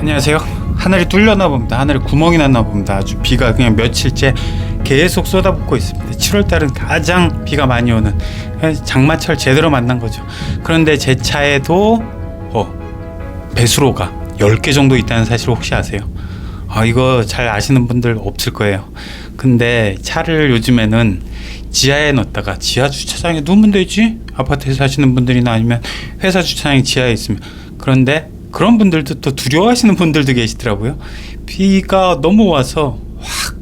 안녕하세요. 하늘이 뚫렸나 봅니다. 하늘에 구멍이 났나 봅니다. 아주 비가 그냥 며칠째 계속 쏟아붓고 있습니다. 7월달은 가장 비가 많이 오는 장마철 제대로 만난 거죠. 그런데 제 차에도 배수로가 10개 정도 있다는 사실 혹시 아세요? 이거 잘 아시는 분들 없을 거예요. 근데 차를 요즘에는 지하에 넣었다가 지하 주차장에 놓으면 되지? 아파트에 사시는 분들이나 아니면 회사 주차장이 지하에 있으면. 그런데 그런 분들도 또 두려워하시는 분들도 계시더라고요. 비가 너무 와서 확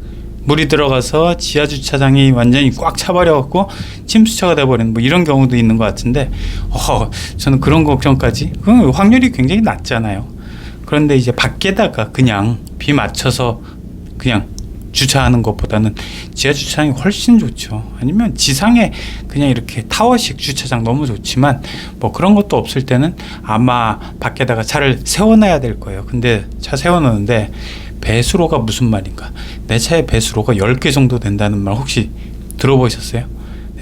물이 들어가서 지하 주차장이 완전히 꽉 차버려갖고 침수처가 돼버리는 뭐 이런 경우도 있는 것 같은데 저는 그런 걱정까지 확률이 굉장히 낮잖아요. 그런데 이제 밖에다가 그냥 비 맞춰서 그냥 주차하는 것보다는 지하 주차장이 훨씬 좋죠. 아니면 지상에 그냥 이렇게 타워식 주차장 너무 좋지만 뭐 그런 것도 없을 때는 아마 밖에다가 차를 세워놔야 될 거예요. 근데 차 세워놓는데 배수로가 무슨 말인가? 내 차에 배수로가 10개 정도 된다는 말 혹시 들어보셨어요?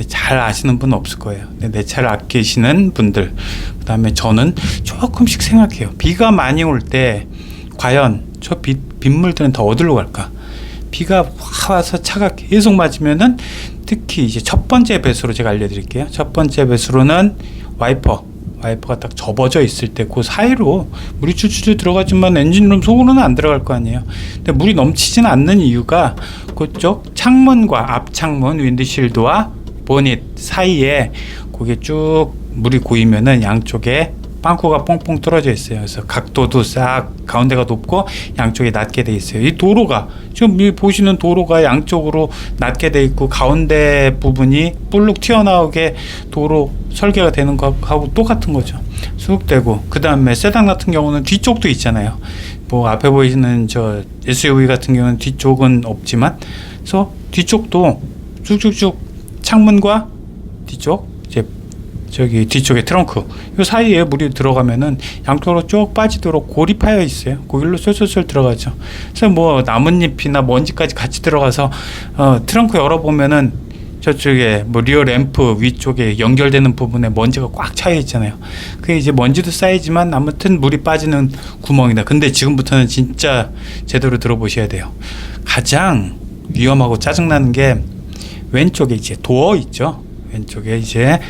잘 아시는 분 없을 거예요. 내 차를 아끼시는 분들, 그 다음에 저는 조금씩 생각해요. 비가 많이 올 때 과연 저 빗물들은 다 어디로 갈까? 비가 확 와서 차가 계속 맞으면은 특히 이제 첫 번째 배수로 제가 알려드릴게요. 첫 번째 배수로는 와이퍼가 딱 접어져 있을 때 그 사이로 물이 줄줄 들어가지만 엔진룸 속으로는 안 들어갈 거 아니에요. 근데 물이 넘치지는 않는 이유가 그쪽 창문과 앞창문 윈드실드와 보닛 사이에 그게 쭉 물이 고이면은 양쪽에 빵꾸가 뽕뽕 뚫어져 있어요. 그래서 각도도 싹 가운데가 높고 양쪽에 낮게 돼 있어요. 이 도로가 지금 보시는 도로가 양쪽으로 낮게 돼 있고 가운데 부분이 볼록 튀어나오게 도로 설계가 되는 거하고 똑같은 거죠. 수축되고 그 다음에 세단 같은 경우는 뒤쪽도 있잖아요. 뭐 앞에 보이시는 저 SUV 같은 경우는 뒤쪽은 없지만 그래서 뒤쪽도 쭉쭉쭉 창문과 뒤쪽 저기 뒤쪽에 트렁크 이 사이에 물이 들어가면은 양쪽으로 쭉 빠지도록 골이 파여 있어요. 거기로 쏠쏠쏠 들어가죠. 그래서 뭐 나뭇잎이나 먼지까지 같이 들어가서 트렁크 열어보면은 저쪽에 뭐 리어 램프 위쪽에 연결되는 부분에 먼지가 꽉 차여 있잖아요. 그게 이제 먼지도 쌓이지만 아무튼 물이 빠지는 구멍이다. 근데 지금부터는 진짜 제대로 들어보셔야 돼요. 가장 위험하고 짜증나는 게 왼쪽에 이제 도어 있죠. 왼쪽에 이제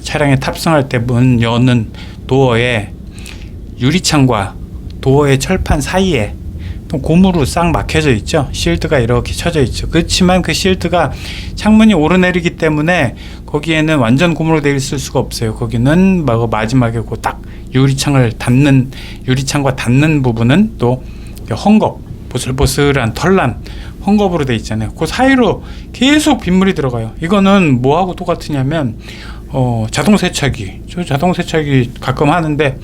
차량에 탑승할 때 문 여는 도어에 유리창과 도어의 철판 사이에 고무로 싹 막혀져 있죠. 실드가 이렇게 쳐져 있죠. 그렇지만 그 실드가 창문이 오르내리기 때문에 거기에는 완전 고무로 되어 있을 수가 없어요. 거기는 마지막에 그 딱 유리창과 닿는 부분은 또 헝겊 보슬보슬한 털난 헝겊으로 돼 있잖아요. 그 사이로 계속 빗물이 들어가요. 이거는 뭐하고 똑같으냐면 자동 세차기. 저 자동 세차기 가끔 하는데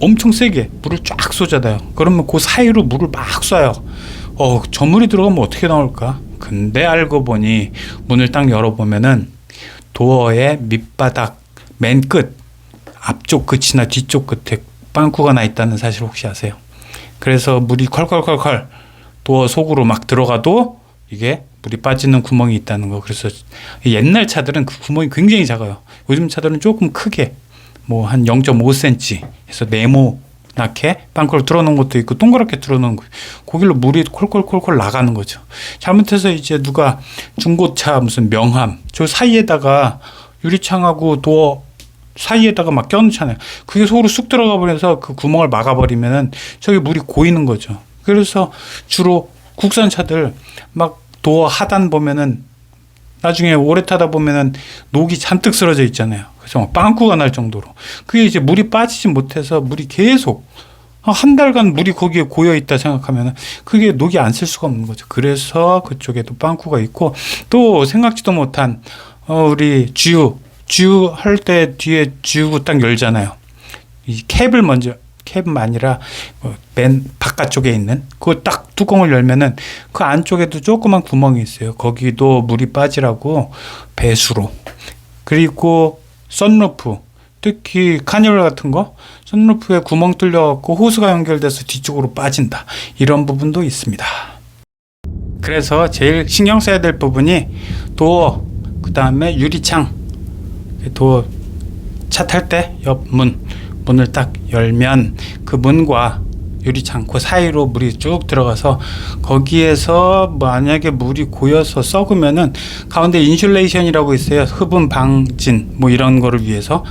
엄청 세게 물을 쫙 쏘잖아요. 그러면 그 사이로 물을 막 쏴요. 저 물이 들어가면 어떻게 나올까? 근데 알고 보니 문을 딱 열어보면은 도어의 밑바닥 맨 끝 앞쪽 끝이나 뒤쪽 끝에 빵꾸가 나 있다는 사실 혹시 아세요? 그래서 물이 컬컬컬컬 도어 속으로 막 들어가도 이게 물이 빠지는 구멍이 있다는 거. 그래서 옛날 차들은 그 구멍이 굉장히 작아요. 요즘 차들은 조금 크게 뭐 한 0.5cm 해서 네모나게 빵꾸를 뚫어놓은 것도 있고 동그랗게 뚫어놓은 거. 거길로 물이 콜콜콜콜 나가는 거죠. 잘못해서 이제 누가 중고차 무슨 명함 저 사이에다가 유리창하고 도어 사이에다가 막 껴놓잖아요. 그게 속으로 쑥 들어가 버려서 그 구멍을 막아버리면은 저기 물이 고이는 거죠. 그래서 주로 국산 차들 막 도어 하단 보면은 나중에 오래 타다 보면은 녹이 잔뜩 쓰러져 있잖아요. 그래서 막 빵꾸가 날 정도로. 그게 이제 물이 빠지지 못해서 물이 계속 한 달간 물이 거기에 고여 있다 생각하면은 그게 녹이 안 쓸 수가 없는 거죠. 그래서 그쪽에도 빵꾸가 있고 또 생각지도 못한 우리 주유 할 때 뒤에 주유구 딱 열잖아요. 이 캡은 아니라 맨 바깥쪽에 있는 그 딱 뚜껑을 열면은 그 안쪽에도 조그만 구멍이 있어요. 거기도 물이 빠지라고 배수로. 그리고 선루프 특히 카니발 같은 거 선루프에 구멍 뚫려갖고 호스가 연결돼서 뒤쪽으로 빠진다. 이런 부분도 있습니다. 그래서 제일 신경 써야 될 부분이 도어 그 다음에 유리창 도어 차 탈 때 옆 문을 딱 열면 그 문과 유리 창고 사이로 물이 쭉 들어가서 거기에서 만약에 물이 고여서 썩으면은 가운데 인슐레이션이라고 있어요. 흡음 방진 뭐 이런 거를 위해서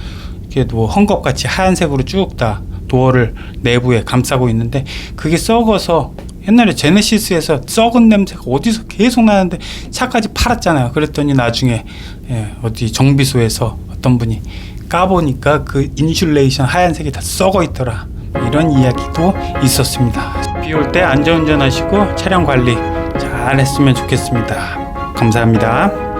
이게 뭐 헝겊같이 하얀색으로 쭉 다 도어를 내부에 감싸고 있는데 그게 썩어서 옛날에 제네시스에서 썩은 냄새가 어디서 계속 나는데 차까지 팔았잖아요. 그랬더니 나중에 어디 정비소에서 어떤 분이 까보니까 그 인슐레이션 하얀색이 다 썩어 있더라. 이런 이야기도 있었습니다. 비 올 때 안전운전하시고 차량 관리 잘 했으면 좋겠습니다. 감사합니다.